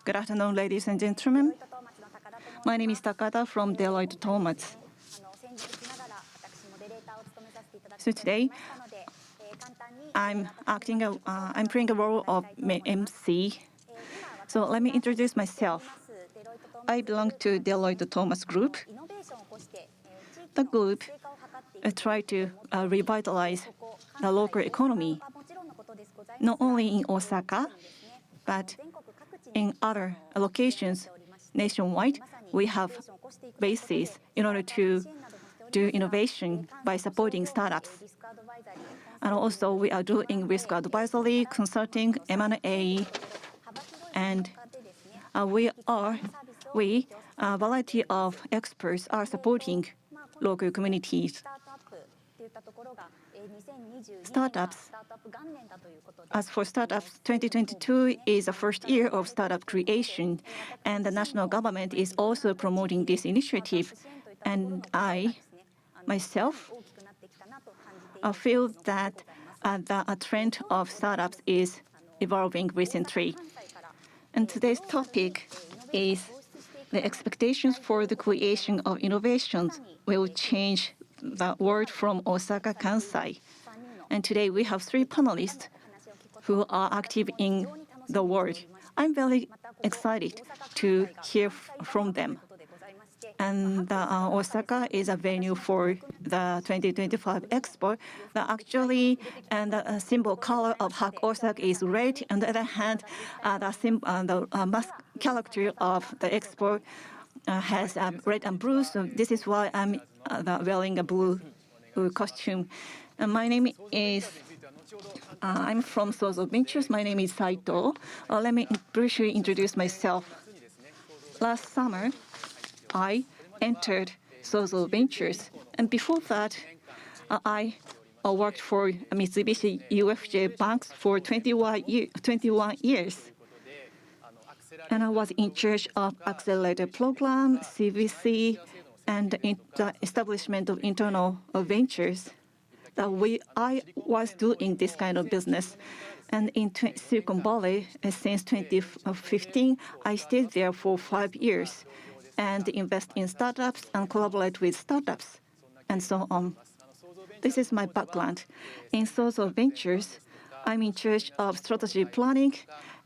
Good afternoon, ladies and gentlemen. My name is Takada from Deloitte Tohmatsu. So today, I'm playing a role of MC. So let me introduce myself. I belong to Deloitte Tohmatsu Group. The group try to revitalize the local economy, not only in Osaka, but in other locations nationwide. We have bases in order to do innovation by supporting startups. And also we are doing risk advisory, consulting, M&A, and a variety of experts are supporting local communities. Startups. As for startups, 2022 is the first year of startup creation, and the national government is also promoting this initiative. And I, myself, feel that the trend of startups is evolving recently. And today's topic is the expectations for the creation of innovations will change the world from Osaka Kansai. And today we have three panelists who are active in the world. I'm very excited to hear from them. And Osaka is a venue for the 2025 Expo. The symbol color of HAC Osaka is red. On the other hand, the mask character of the Expo has red and blue. So this is why I'm wearing a blue costume. And my name is, I'm from Sozo Ventures. My name is Saito. Let me briefly introduce myself. Last summer, I entered Sozo Ventures. And before that, I worked for Mitsubishi UFJ Banks for 21 years. And I was in charge of accelerator program, CVC, and the establishment of internal ventures. I was doing this kind of business. And in Silicon Valley, since 2015, I stayed there for 5 years and invest in startups and collaborate with startups and so on. This is my background. In Sozo Ventures, I'm in charge of strategy planning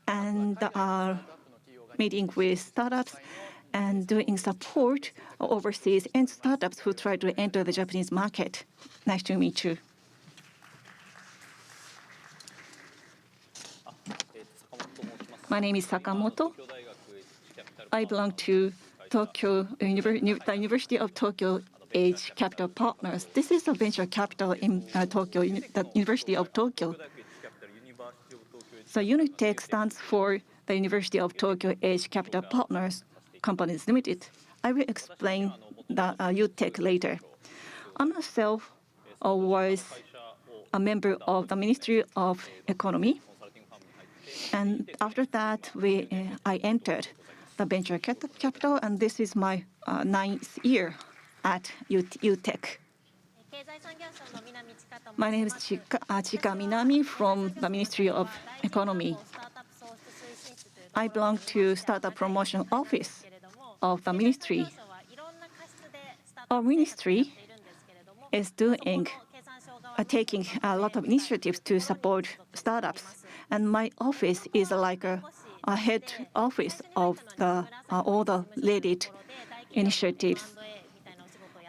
and meeting with startups and doing support overseas and startups who try to enter the Japanese market. Nice to meet you. My name is Sakamoto. I belong to the University of Tokyo Age Capital Partners. This is a venture capital in Tokyo, the University of Tokyo. So UNITEC stands for the University of Tokyo Age Capital Partners Companies Limited. I will explain the UTEC later. I myself was a member of the Ministry of Economy. And after that, I entered the venture capital, and this is my 9th year at UTEC. My name is Chika Minami from the Ministry of Economy. I belong to Startup Promotion Office of the ministry. Our ministry is taking a lot of initiatives to support startups, and my office is like a head office of all the related initiatives.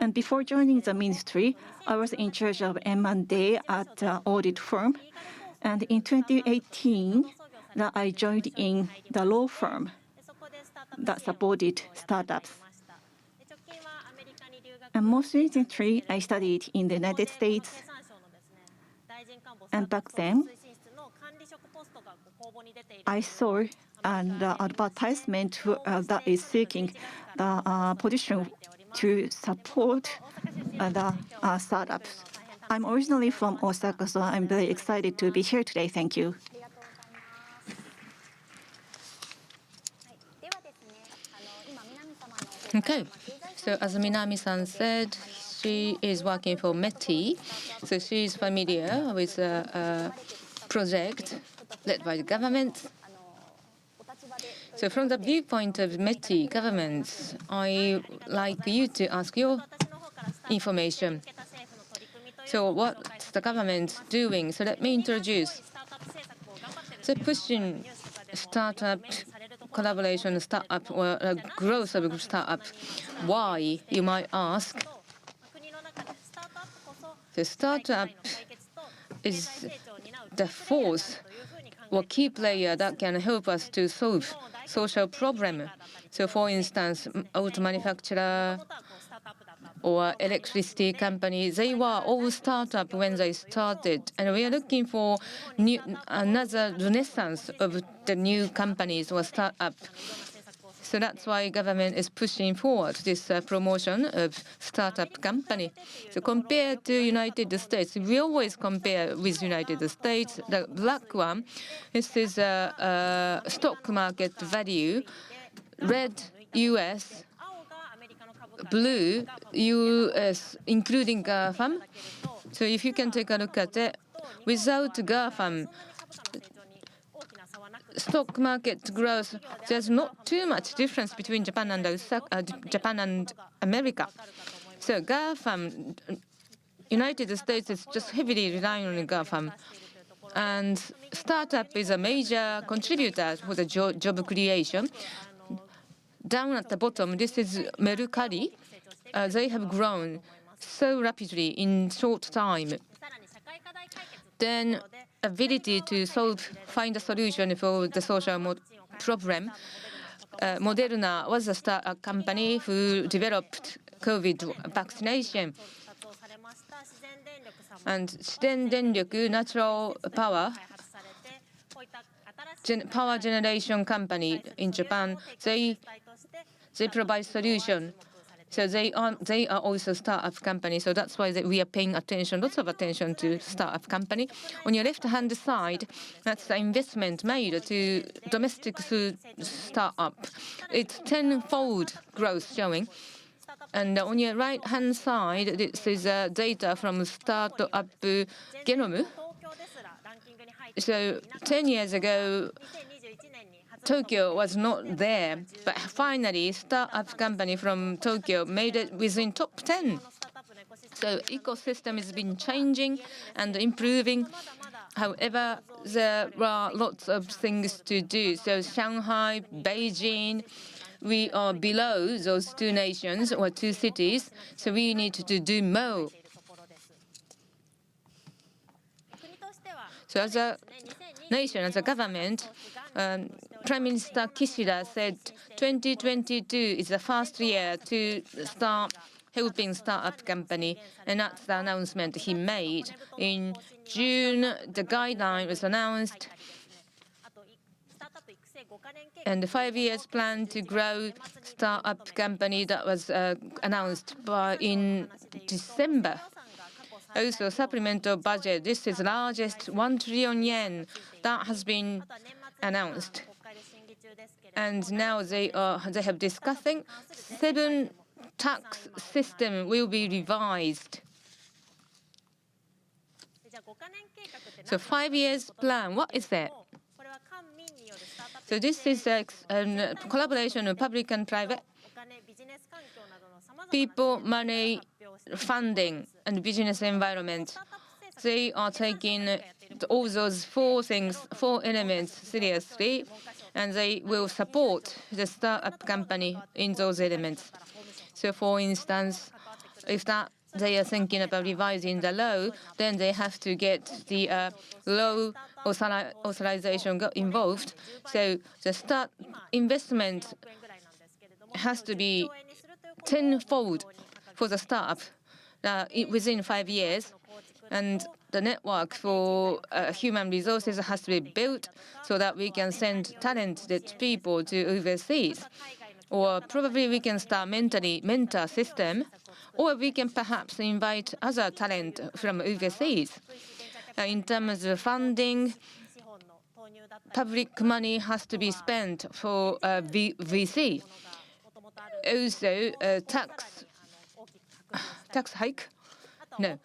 And before joining the ministry, I was in charge of M&A at an audit firm. And in 2018, I joined in the law firm that supported startups. And most recently, I studied in the United States. And back then, I saw an advertisement that is seeking the position to support the startups. I'm originally from Osaka, so I'm very excited to be here today. Thank you. Okay, so as Minami-san said, she is working for METI, so she is familiar with a project led by the government. So from the viewpoint of METI governments, I like you to ask your information. So what's the government doing? So let me introduce. So pushing startup collaboration, startup or growth of startup. Why, you might ask? The startup is the force or key player that can help us to solve social problem. So for instance, auto manufacturer or electricity company, they were all startup when they started. And we are looking for another renaissance of the new companies or startup. So that's why government is pushing forward this promotion of startup company. So compared to United States, we always compare with United States. The black one, this is a stock market value. Red, US. Blue, US, including GAFAM. So if you can take a look at it, without GAFAM, stock market growth, there's not too much difference between Japan and America. So GAFAM, United States is just heavily relying on GAFAM. And startup is a major contributor for the job creation. Down at the bottom, this is Mercari. They have grown so rapidly in short time. Then ability to find a solution for the social problem. Moderna was a startup company who developed COVID vaccination. And Shiden Denryoku, natural power generation company in Japan, they provide solution. So they are also startup company. So that's why we are paying attention, lots of attention to startup company. On your left-hand side, that's the investment made to domestic food startup. It's tenfold growth showing. And on your right-hand side, this is data from Startup Genome. So 10 years ago, Tokyo was not there, but finally, startup company from Tokyo made it within top 10. So ecosystem has been changing and improving. However, there are lots of things to do. So Shanghai, Beijing, we are below those two nations or two cities. So we need to do more. So as a nation, as a government, Prime Minister Kishida said 2022 is the first year to start helping startup company, and that's the announcement he made. In June, the guideline was announced, and the 5 years plan to grow startup company that was announced in December. Also, supplemental budget. This is the largest 1 trillion yen that has been announced. And now they have discussing 7 tax system will be revised. So 5 years plan, what is that? So this is a collaboration of public and private. People, money, funding, and business environment. They are taking all those 4 elements seriously, and they will support the startup company in those elements. So for instance, if they are thinking about revising the law, then they have to get the law authorization involved. So the investment has to be tenfold for the startup within 5 years, and the network for human resources has to be built so that we can send talented people to overseas. Or probably we can start mentor system, or we can perhaps invite other talent from overseas. In terms of funding, public money has to be spent for VC. Also, tax hike? No.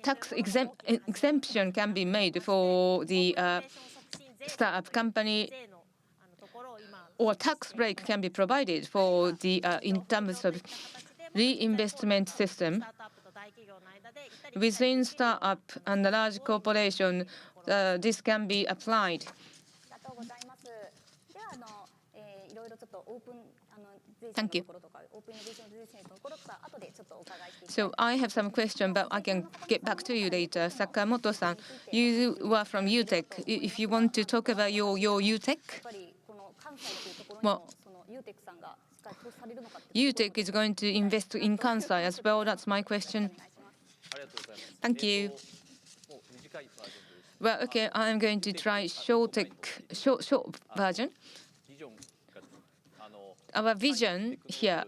Tax exemption can be made for the startup company, or tax break can be provided for the in terms of reinvestment system within startup and the large corporation. This can be applied. Thank you. So I have some question, but I can get back to you later. Sakamoto-san, you were from UTEC. If you want to talk about your UTEC, well, UTEC is going to invest in Kansai as well. That's my question. Thank you. Well, okay, I'm going to try short version. Our vision here,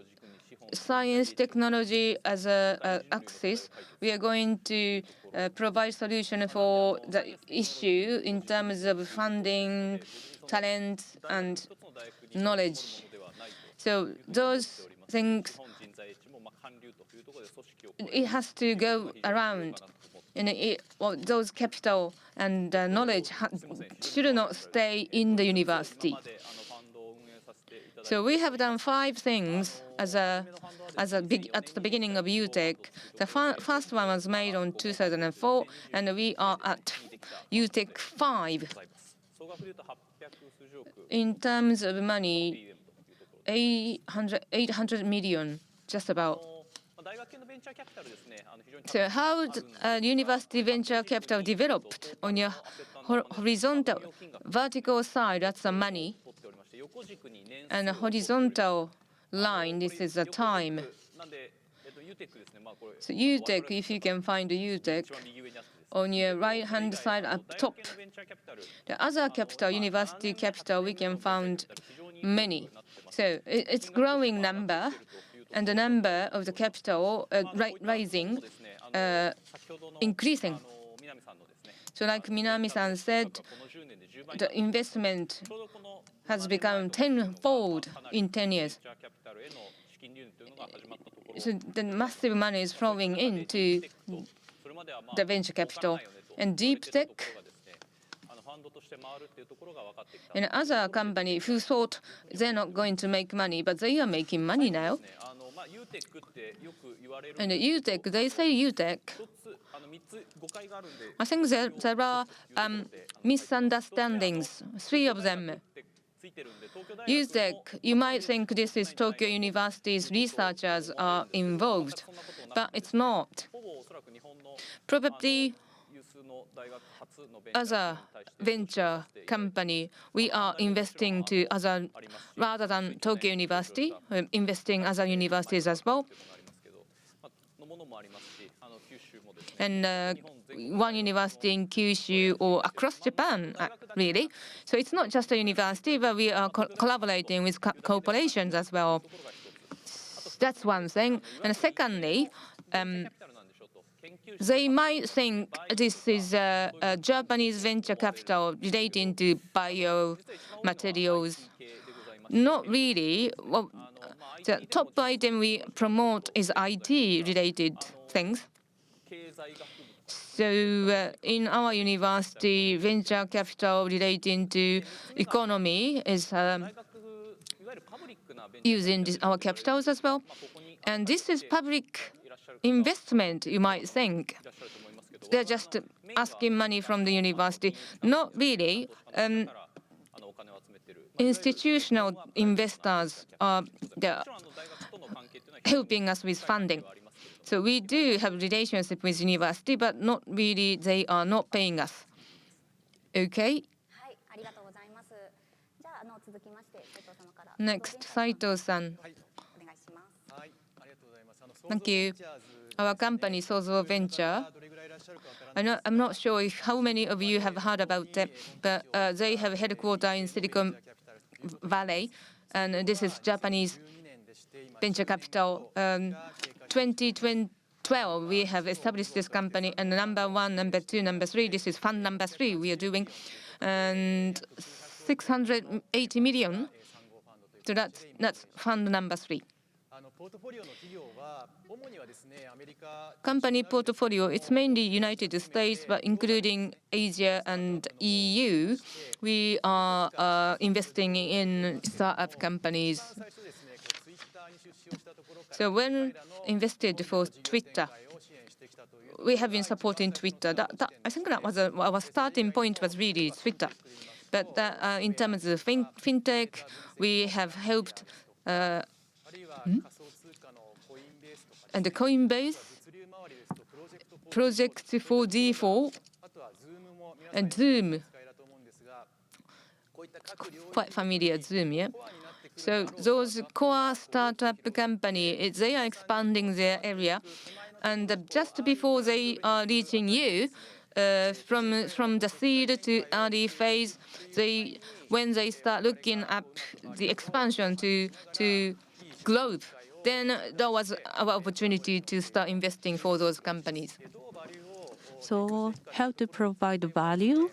science, technology as a axis, we are going to provide solution for the issue in terms of funding, talent, and knowledge. So those things, it has to go around. And those capital and knowledge should not stay in the university. So we have done 5 things at the beginning of UTEC. The first one was made on 2004, and we are at UTEC 5. In terms of money, 800 million, just about. So how university venture capital developed on your horizontal, vertical side, that's the money. And a horizontal line, this is the time. So UTEC, if you can find the UTEC, on your right-hand side up top. The other capital, university capital, we can find many. So it's growing number, and the number of the capital rising, increasing. So like Minami-san said, the investment has become tenfold in 10 years. So the massive money is flowing into the venture capital. And deep tech and other company who thought they're not going to make money, but they are making money now. And UTEC, they say UTEC. I think there are misunderstandings, 3 of them. UTEC, you might think this is Tokyo University's researchers are involved, but it's not. Probably other venture company, we are investing to other, rather than Tokyo University, investing other universities as well. And one university in Kyushu or across Japan, really. So it's not just a university, but we are collaborating with corporations as well. That's one thing. And secondly, they might think this is a Japanese venture capital relating to biomaterials. Not really. Well, the top item we promote is IT-related things. So in our university, venture capital relating to economy is using our capitals as well. And this is public investment, you might think. They're just asking money from the university. Not really. Institutional investors are helping us with funding. So we do have relationship with university, but not really, they are not paying us. Okay? Next, Saito-san. Thank you. Our company, Sozo Venture, I'm not sure how many of you have heard about it, but they have a headquarters in Silicon Valley, and this is Japanese venture capital. 2012, we have established this company, and number 1, number 2, number 3, this is fund number 3 we are doing, and 680 million. So that's fund number 3. Company portfolio, it's mainly United States, but including Asia and EU. We are investing in startup companies. So when invested for Twitter, we have been supporting Twitter. I think that was our starting point was really Twitter. But in terms of fintech, we have helped and the Coinbase, Project 4D4, and Zoom. Quite familiar, Zoom, yeah? So those core startup company, they are expanding their area. And just before they are reaching you, from the seed to early phase, when they start looking at the expansion to growth, then there was our opportunity to start investing for those companies. So how to provide value?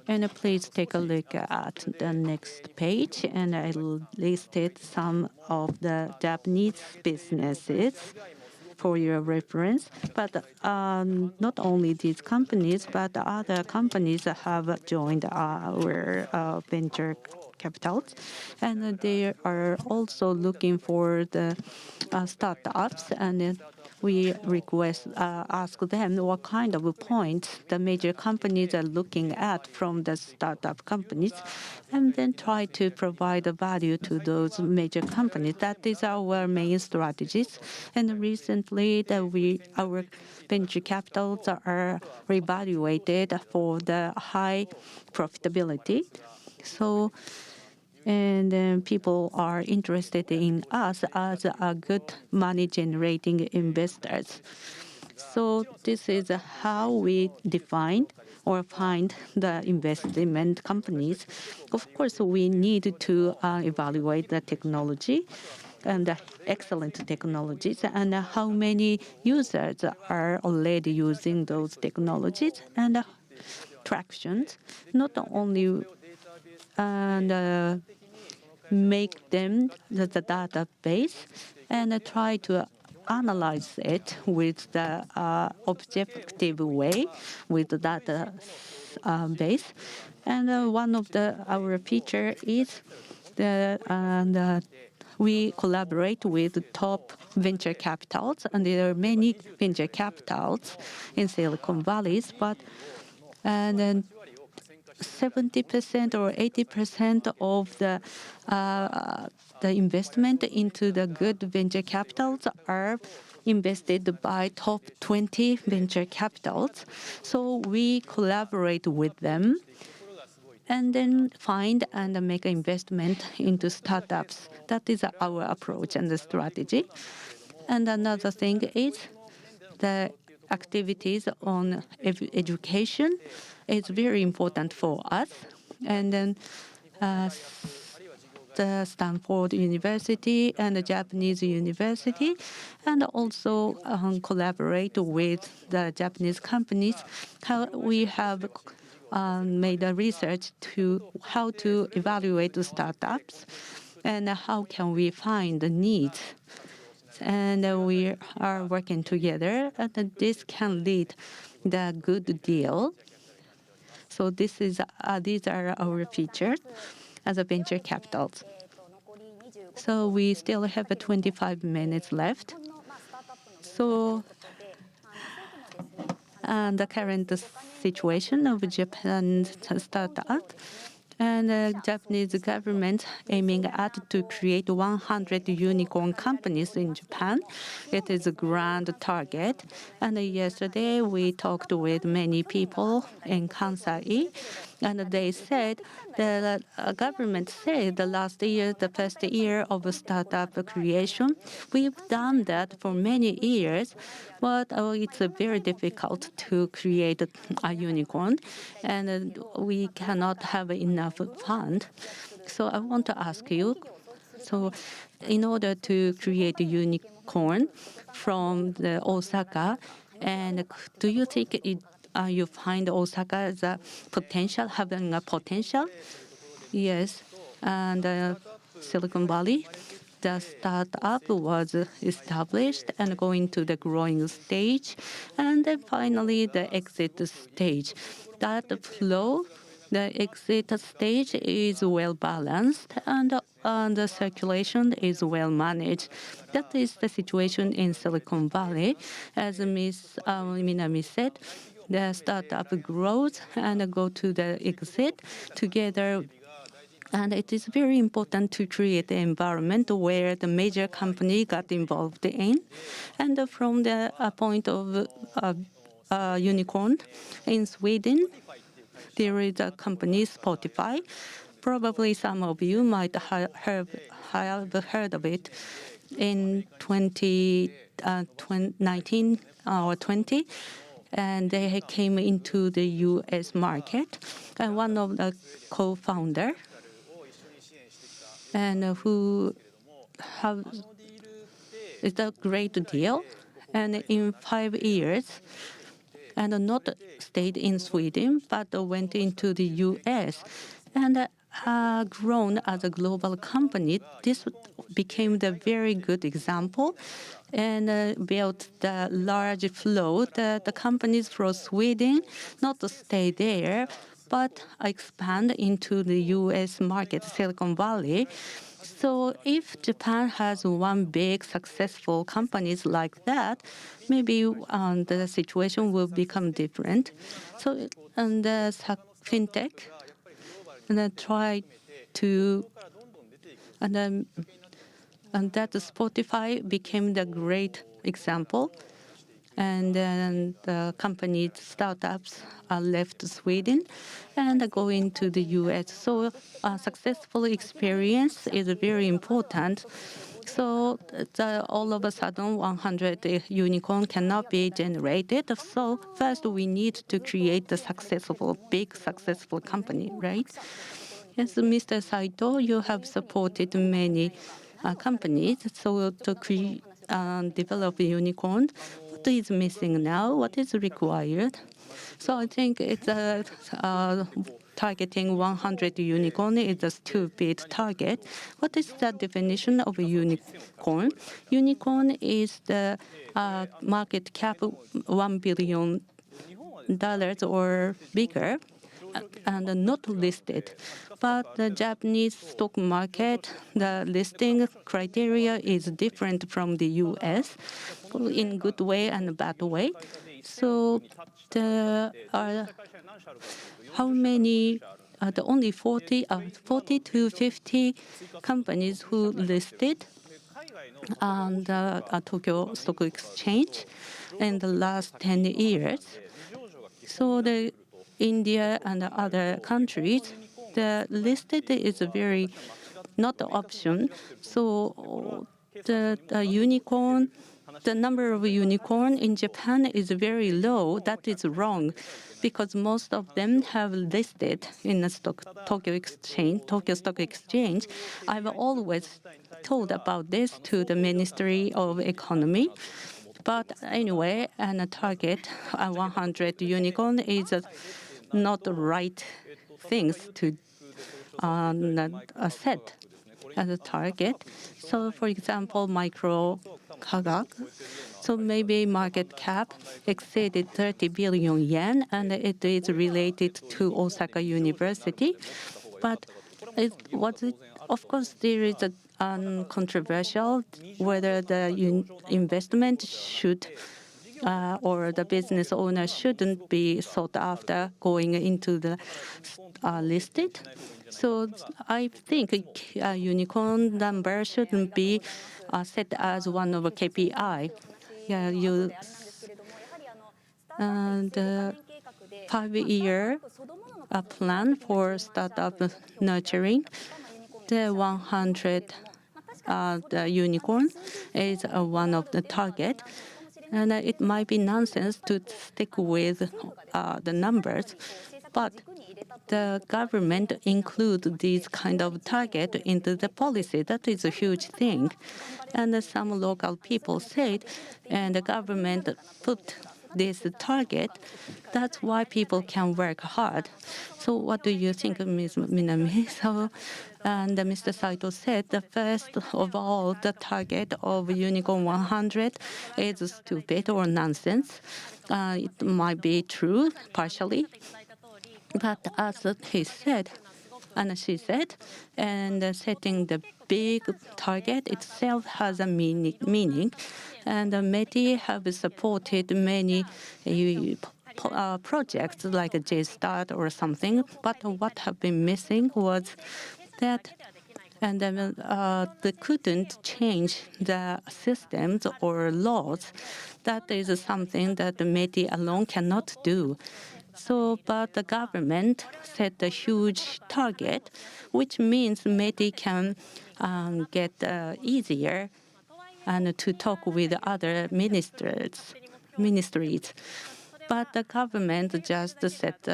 And please take a look at the next page. And I listed some of the Japanese businesses for your reference. But not only these companies, but other companies have joined our venture capitals. And they are also looking for the startups. And we ask them what kind of points the major companies are looking at from the startup companies, and then try to provide value to those major companies. That is our main strategies. And recently, our venture capitals are reevaluated for the high profitability. So. And then people are interested in us as a good money-generating investors. So this is how we define or find the investment companies. Of course, we need to evaluate the technology and the excellent technologies and how many users are already using those technologies and tractions, not only and make them the database and try to analyze it with the objective way with the data base. And one of our feature is we collaborate with top venture capitals, and there are many venture capitals in Silicon Valley, but and then 70% or 80% of the investment into the good venture capitals are invested by top 20 venture capitals. So we collaborate with them and then find and make investment into startups. That is our approach and the strategy. And another thing is the activities on education is very important for us. And then the Stanford University and the Japanese University, and also collaborate with the Japanese companies. How we have made a research to how to evaluate the startups and how can we find the needs. And we are working together, and this can lead the good deal. So these are our features as a venture capital. So we still have 25 minutes left. So the current situation of Japan's startup and the Japanese government aiming at to create 100 unicorn companies in Japan. It is a grand target. And yesterday we talked with many people in Kansai, and they said the government said the last year, the first year of startup creation, we've done that for many years, but it's very difficult to create a unicorn, and we cannot have enough fund. So I want to ask you, so in order to create a unicorn from the Osaka, and do you think you find Osaka as a potential, having a potential? Yes, and Silicon Valley, the startup was established and going to the growing stage, and then finally the exit stage. That flow, the exit stage is well balanced, and the circulation is well managed. That is the situation in Silicon Valley. As Ms. Minami said, the startup grows and go to the exit together. And it is very important to create an environment where the major company got involved in. And from the point of unicorn in Sweden, there is a company, Spotify. Probably some of you might have heard of it in 2019 or 20. And they came into the U.S. market. And one of the co-founder and who have it's a great deal. And in 5 years, and not stayed in Sweden, but went into the U.S. and grown as a global company. This became the very good example and built the large flow that the companies from Sweden not to stay there, but expand into the U.S. market, Silicon Valley. So if Japan has one big successful companies like that, maybe the situation will become different. So and the fintech and then try to and that Spotify became the great example. And then the company startups left Sweden and go into the U.S. So a successful experience is very important. So all of a sudden, 100 unicorn cannot be generated. So first, we need to create a successful, big successful company, right? Yes, Mr. Saito, you have supported many companies. So to develop a unicorn, what is missing now? What is required? So I think it's targeting 100 unicorn is a stupid target. What is the definition of a unicorn? Unicorn is the market cap $1 billion or bigger and not listed. But the Japanese stock market, the listing criteria is different from the U.S. in good way and bad way. So there are how many? The only 40 to 50 companies who listed on the Tokyo Stock Exchange in the last 10 years. So the India and other countries, the listed is a very not the option. So the unicorn, the number of unicorn in Japan is very low. That is wrong, because most of them have listed in the Tokyo Stock Exchange. I've always told about this to the Ministry of Economy. But anyway, and a target 100 unicorn is not the right things to set as a target. So, for example, micro Kagak. So maybe market cap exceeded 30 billion yen, and it is related to Osaka University. But of course, there is a controversial whether the investment should or the business owner shouldn't be sought after going into the listed. So I think a unicorn number shouldn't be set as one of a KPI. Yeah, the 5-year plan for startup nurturing the 100 the unicorn is one of the target. And it might be nonsense to stick with the numbers, but the government include these kind of target into the policy. That is a huge thing. And some local people said, and the government put this target, that's why people can work hard. So what do you think, Ms. Minami? So, and Mr. Saito said, the first of all, the target of Unicorn 100 is stupid or nonsense. It might be true, partially. But as he said, and she said, and setting the big target itself has a meaning. And METI have supported many projects like a JSTART or something. But what have been missing was that and then they couldn't change the systems or laws. That is something that the METI alone cannot do. So, but the government set a huge target, which means METI can get easier and to talk with other ministries. But the government just set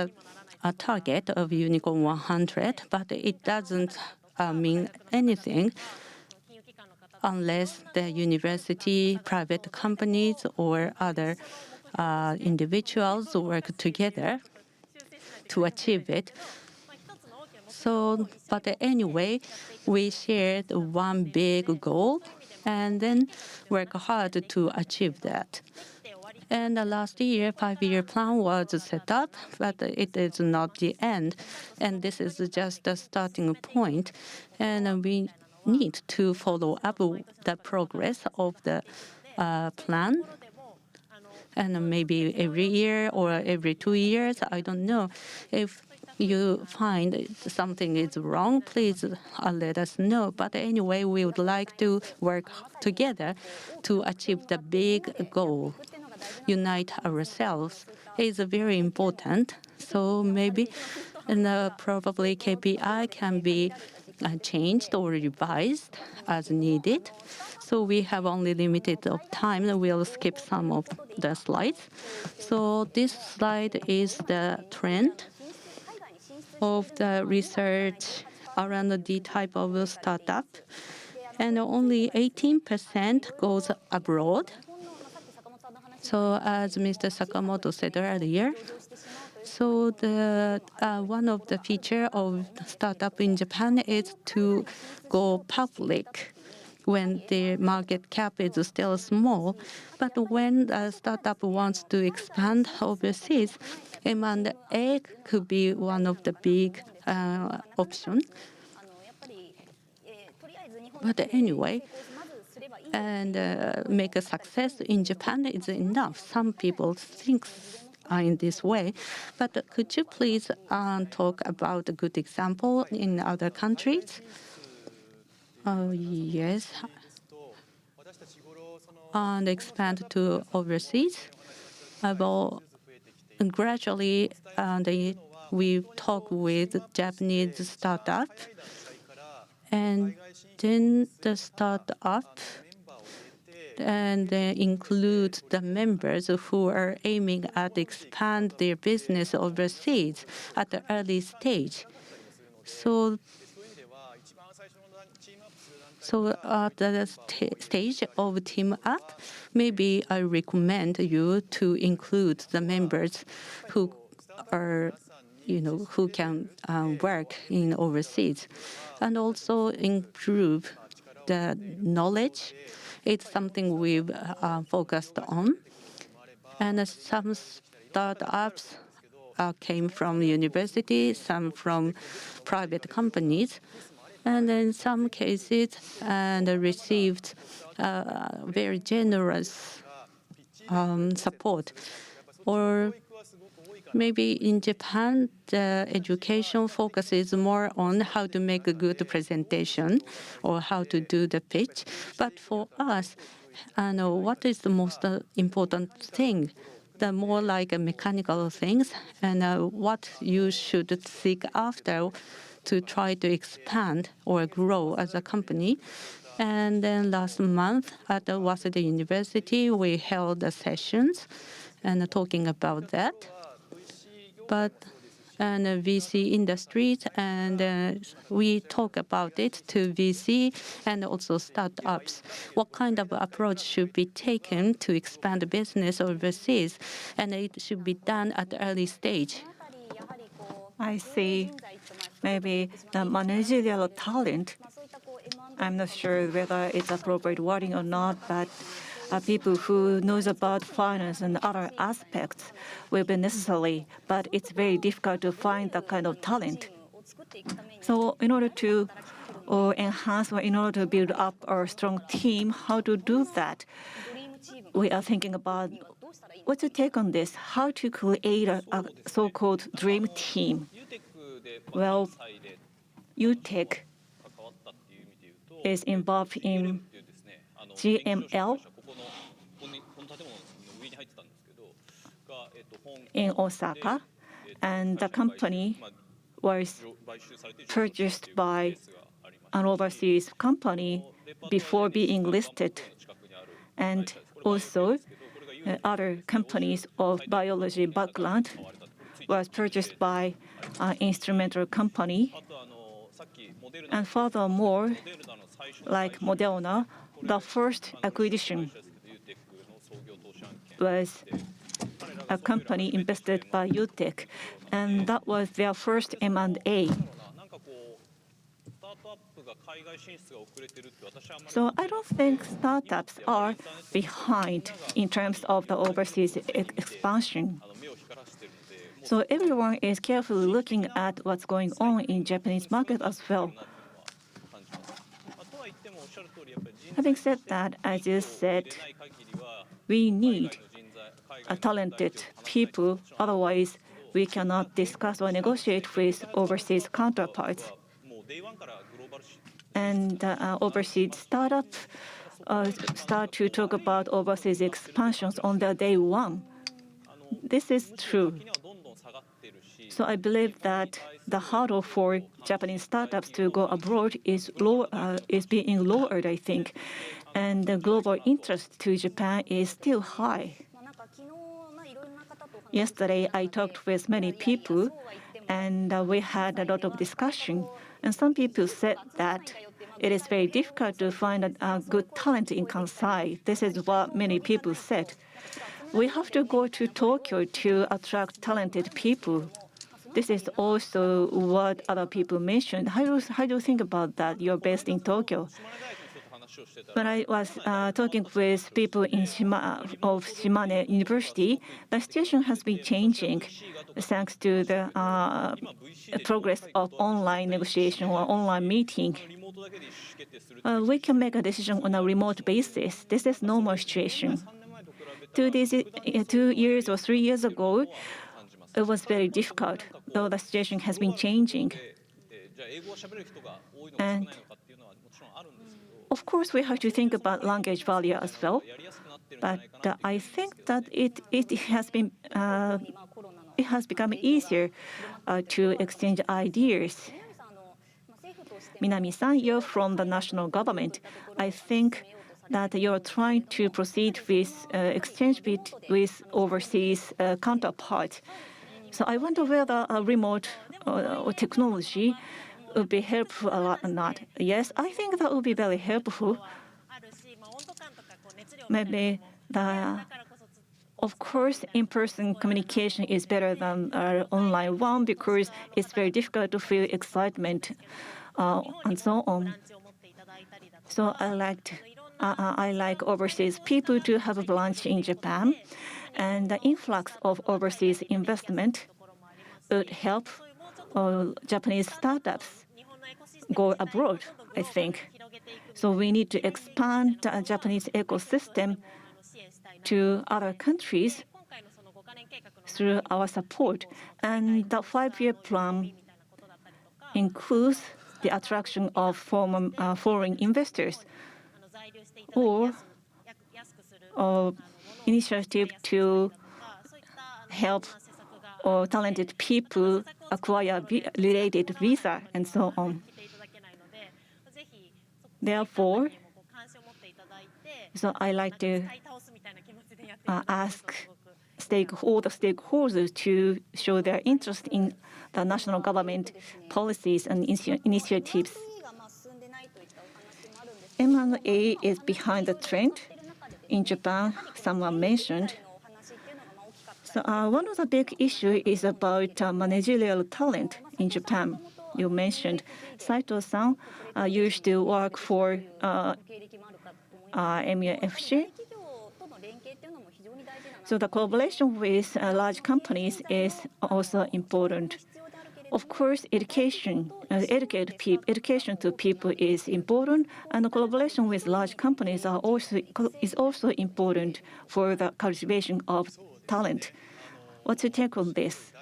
a target of Unicorn 100, but it doesn't mean anything unless the university, private companies, or other individuals work together to achieve it. So, but anyway, we shared one big goal and then work hard to achieve that. And last year, 5-year plan was set up, but it is not the end. And this is just the starting point. And we need to follow up the progress of the plan. And maybe every year or every 2 years, I don't know. If you find something is wrong, please let us know. But anyway, we would like to work together to achieve the big goal. Unite ourselves is very important. So maybe and probably KPI can be changed or revised as needed. So we have only limited of time. We'll skip some of the slides. So this slide is the trend of the research around the type of startup. And only 18% goes abroad. So as Mr. Sakamoto said earlier, so the one of the feature of startup in Japan is to go public when the market cap is still small. But when a startup wants to expand overseas, M&A could be one of the big options. But anyway, and make a success in Japan is enough. Some people think in this way. But could you please talk about a good example in other countries? Yes. And expand to overseas. Well, gradually, we talk with Japanese startup, and then the startup and include the members who are aiming at expand their business overseas at the early stage. So at the stage of team up, maybe I recommend you to include the members who are, who can work in overseas, and also improve the knowledge. It's something we've focused on. And some startups came from university, some from private companies, and in some cases and received very generous support. Or maybe in Japan, the education focuses more on how to make a good presentation or how to do the pitch. But for us, what is the most important thing? The more like mechanical things, and what you should seek after to try to expand or grow as a company. And then last month at the Waseda University, we held sessions and talking about that. But and VC industries, and we talk about it to VC and also startups. What kind of approach should be taken to expand the business overseas, and it should be done at the early stage. I see. Maybe the managerial talent. I'm not sure whether it's appropriate wording or not, but people who knows about finance and other aspects will be necessary. But it's very difficult to find that kind of talent. So in order to enhance or in order to build up our strong team, how to do that? We are thinking about what's your take on this? How to create a so-called dream team? Well, UTEC is involved in GML in Osaka, and the company was purchased by an overseas company before being listed, and also other companies of biology background was purchased by an instrumental company. And furthermore, like Moderna, the first acquisition was a company invested by UTEC, and that was their first M&A. So I don't think startups are behind in terms of the overseas expansion. So everyone is carefully looking at what's going on in Japanese market as well. Having said that, as you said, we need talented people. Otherwise, we cannot discuss or negotiate with overseas counterparts. And overseas startups start to talk about overseas expansions on their day one. This is true. So I believe that the hurdle for Japanese startups to go abroad is being lowered, I think, and the global interest to Japan is still high. Yesterday, I talked with many people, and we had a lot of discussion. And some people said that it is very difficult to find a good talent in Kansai. This is what many people said. We have to go to Tokyo to attract talented people. This is also what other people mentioned. How do you think about that? You're based in Tokyo. When I was talking with people in Shimane University, the situation has been changing thanks to the progress of online negotiation or online meeting. We can make a decision on a remote basis. This is normal situation. 2 years or 3 years ago, it was very difficult, though the situation has been changing. And of course, we have to think about language barrier as well. But I think that it has become easier to exchange ideas. Minami-san, you're from the national government. I think that you're trying to proceed with exchange with overseas counterparts. So I wonder whether a remote technology would be helpful a lot or not. Yes, I think that would be very helpful. Maybe of course, in-person communication is better than online one because it's very difficult to feel excitement and so on. So I like overseas people to have a lunch in Japan, and the influx of overseas investment would help Japanese startups go abroad, I think. So we need to expand the Japanese ecosystem to other countries through our support. And the 5-year plan includes the attraction of foreign investors or initiative to help talented people acquire related visa and so on. Therefore, so I like to ask all the stakeholders to show their interest in the national government policies and initiatives. M&A is behind the trend. In Japan, someone mentioned. So one of the big issues is about managerial talent in Japan. You mentioned Saito-san used to work for MUFG. So the collaboration with large companies is also important. Of course, education to people is important, and the collaboration with large companies is also important for the cultivation of talent. What's your take on this?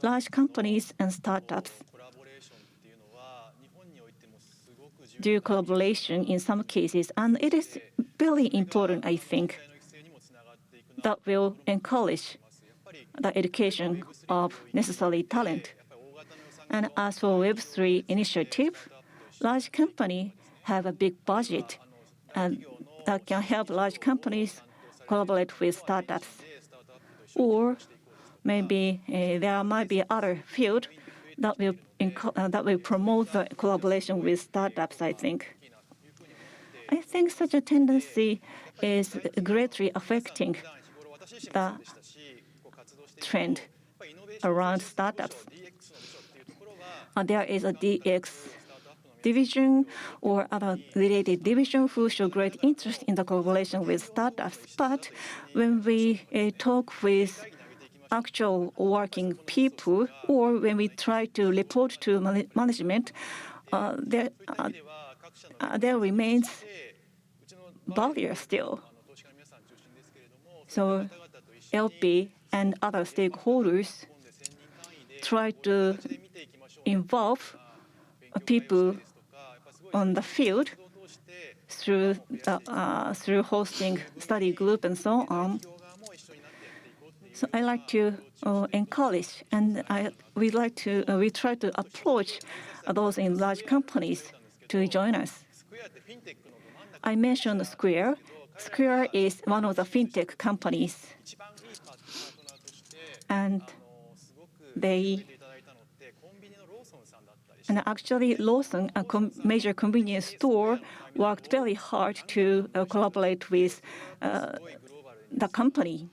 Large companies and startups do collaboration in some cases, and it is very important, I think, that will encourage the education of necessary talent. And as for Web3 initiative, large companies have a big budget, and that can help large companies collaborate with startups. Or maybe there might be other field that will promote the collaboration with startups, I think. I think such a tendency is greatly affecting the trend around startups. There is a DX division or other related division who show great interest in the collaboration with startups. But when we talk with actual working people, or when we try to report to management, there remains barrier still. So LP and other stakeholders try to involve people on the field through hosting study group and so on. So I like to encourage, and we try to approach those in large companies to join us. I mentioned Square. Square is one of the fintech companies, and actually Lawson, a major convenience store, worked very hard to collaborate with the company.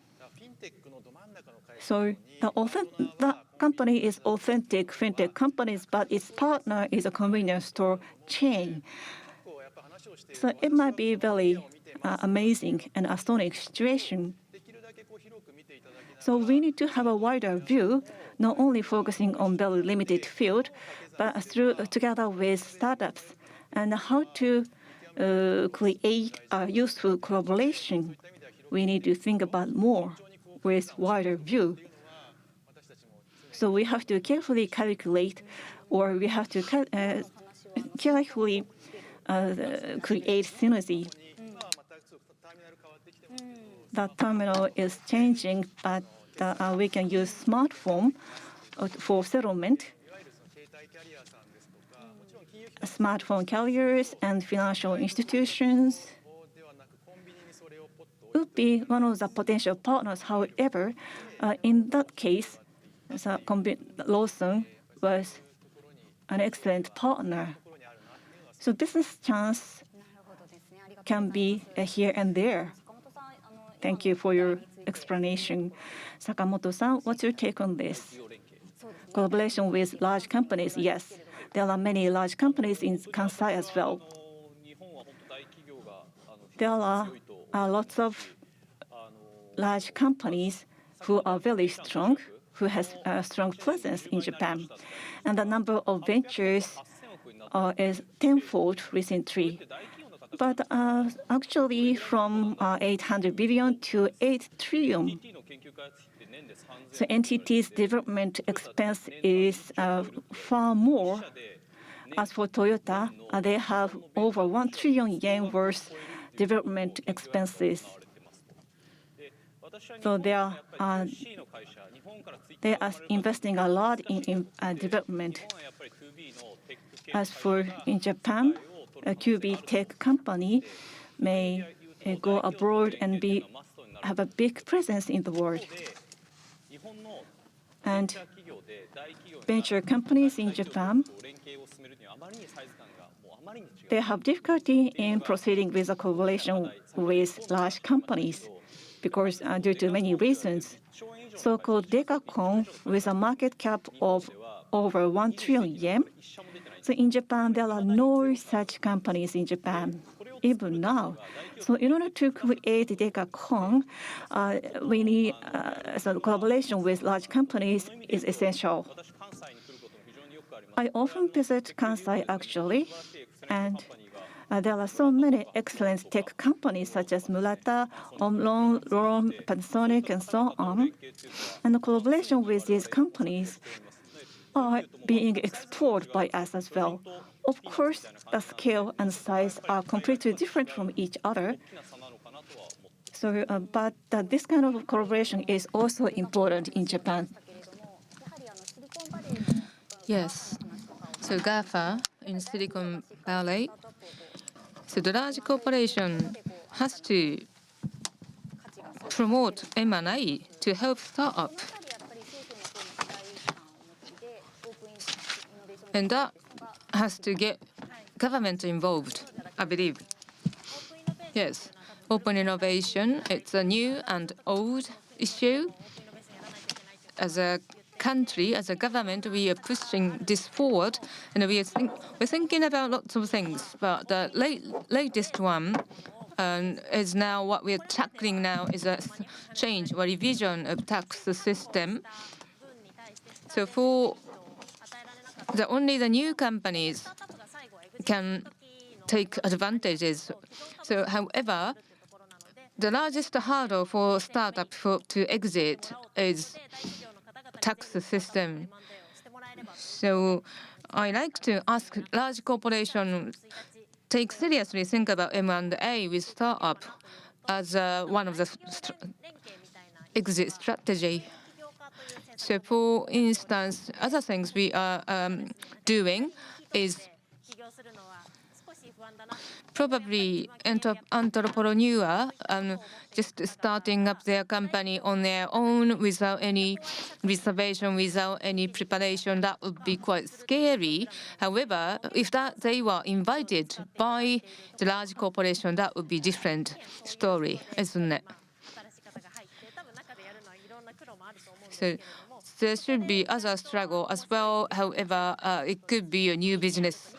So the company is authentic fintech companies, but its partner is a convenience store chain. So it might be very amazing and astonishing situation. So we need to have a wider view, not only focusing on very limited field, but together with startups, and how to create a useful collaboration. We need to think about more with wider view. So we have to carefully calculate, or we have to carefully create synergy. The terminal is changing, but we can use smartphone for settlement. Smartphone carriers and financial institutions would be one of the potential partners. However, in that case, Lawson was an excellent partner. So business chance can be here and there. Thank you for your explanation. Sakamoto-san, what's your take on this? Collaboration with large companies, yes. There are many large companies in Kansai as well. There are lots of large companies who are very strong, who has a strong presence in Japan. And the number of ventures is tenfold recently. But actually from 800 billion to 8 trillion. So NTT's development expense is far more. As for Toyota, they have over 1 trillion yen worth development expenses. So they are investing a lot in development. As for in Japan, a QB tech company may go abroad and be have a big presence in the world. And venture companies in Japan, they have difficulty in proceeding with a collaboration with large companies because due to many reasons. So-called Dekacon with a market cap of over 1 trillion yen. So in Japan, there are no such companies in Japan, even now. So in order to create Dekacon, we need so collaboration with large companies is essential. I often visit Kansai actually, and there are so many excellent tech companies such as Murata, Omron, Rom, Panasonic, and so on. And the collaboration with these companies are being explored by us as well. Of course, the scale and size are completely different from each other. So, but this kind of collaboration is also important in Japan. Yes. So GAFA in Silicon Valley. So the large corporation has to promote M&A to help startup. And that has to get government involved, I believe. Yes, open innovation, it's a new and old issue. As a country, as a government, we are pushing this forward, and we're thinking about lots of things. But the latest one is now what we're tackling now is a change or revision of tax system. So for only the new companies can take advantages. So, however, the largest hurdle for startup to exit is tax system. So, I like to ask large corporations think about M&A with startup as one of the exit strategy. So, for instance, other things we are doing is probably entrepreneur just starting up their company on their own without any reservation, without any preparation. That would be quite scary. However, if they were invited by the large corporation, that would be different story, isn't it? So there should be other struggle as well. However, it could be a new business.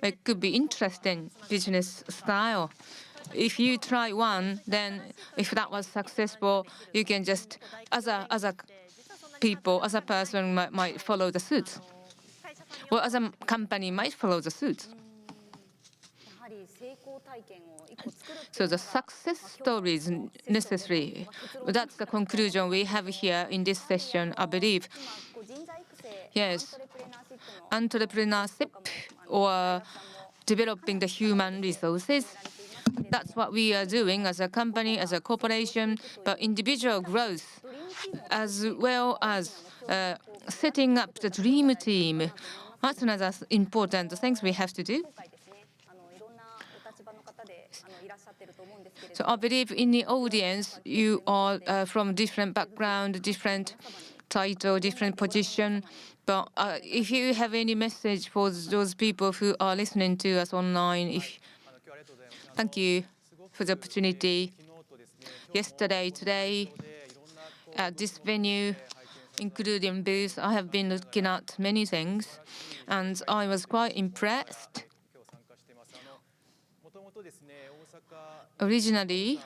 It could be interesting business style. If you try one, then if that was successful, you can just other person might follow the suit, or other company might follow the suit. So the success story is necessary. That's the conclusion we have here in this session, I believe. Yes, entrepreneurship or developing the human resources. That's what we are doing as a company, as a corporation, but individual growth, as well as setting up the dream team. That's another important things we have to do. So I believe in the audience, you are from different background, different title, different position. But if you have any message for those people who are listening to us online, thank you for the opportunity. Yesterday, today, at this venue, including booth, I have been looking at many things, and I was quite impressed. Originally,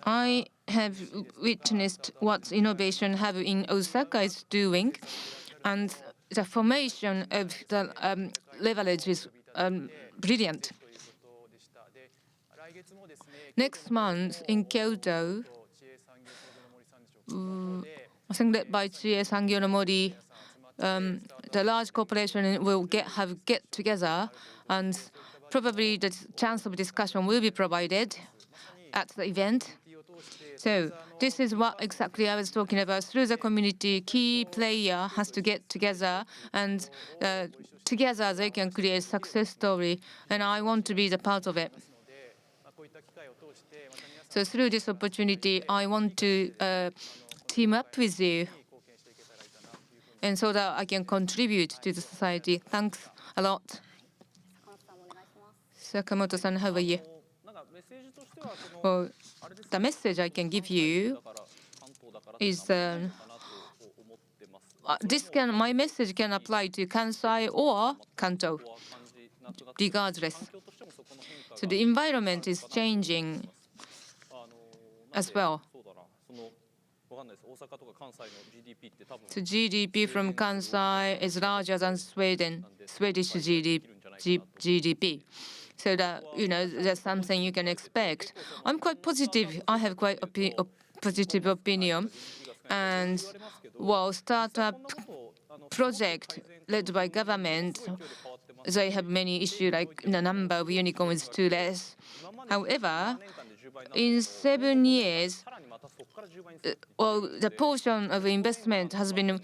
I have witnessed what innovation hub in Osaka is doing, and the formation of the leverage is brilliant. Next month in Kyoto, I think that by Chie Sangyo no Mori, the large corporation will get together, and probably the chance of discussion will be provided at the event. So this is what exactly I was talking about. Through the community, key player has to get together, and together they can create success story. And I want to be the part of it. So through this opportunity, I want to team up with you, and so that I can contribute to the society. Thanks a lot. Sakamoto-san, how are you? Well, the message I can give you is my message can apply to Kansai or Kanto, regardless. So the environment is changing as well. So GDP from Kansai is larger than Swedish GDP. So that, that's something you can expect. I'm quite positive. I have quite a positive opinion. And while startup project led by government, they have many issues like the number of unicorns is too less. However, in 7 years, the portion of investment has been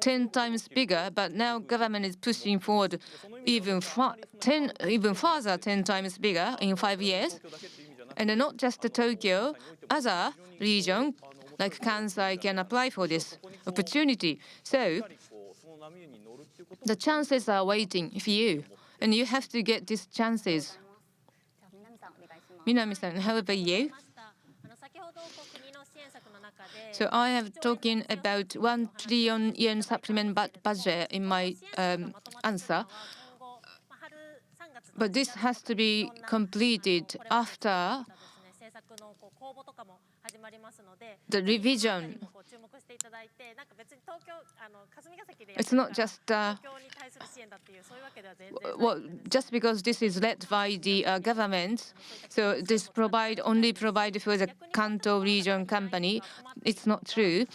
10 times bigger, but now government is pushing forward even further 10 times bigger in 5 years. And not just Tokyo, other regions like Kansai can apply for this opportunity. So the chances are waiting for you, and you have to get these chances. Minami-san, how about you? So I have talking about 1 trillion yen supplement budget in my answer. But this has to be completed after the revision. It's not just just because this is led by the government, so this only provide for the Kanto region company. It's not true.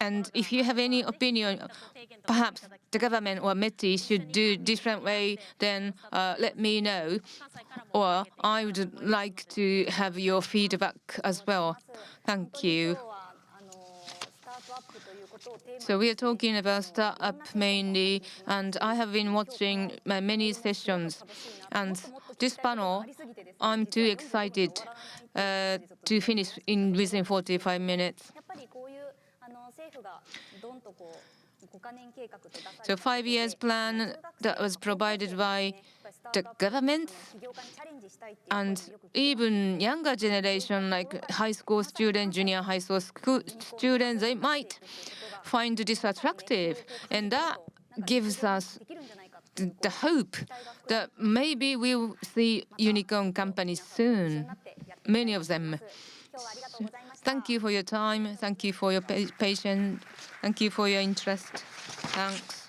And if you have any opinion, perhaps the government or METI should do different way, then let me know. Or I would like to have your feedback as well. Thank you. So we are talking about startup mainly, and I have been watching many sessions. And this panel, I'm too excited to finish within 45 minutes. So 5 years plan that was provided by the government, and even younger generation like high school students, junior high school students, they might find this attractive, and that gives us the hope that maybe we'll see unicorn companies soon, many of them. Thank you for your time. Thank you for your patience. Thank you for your interest. Thanks.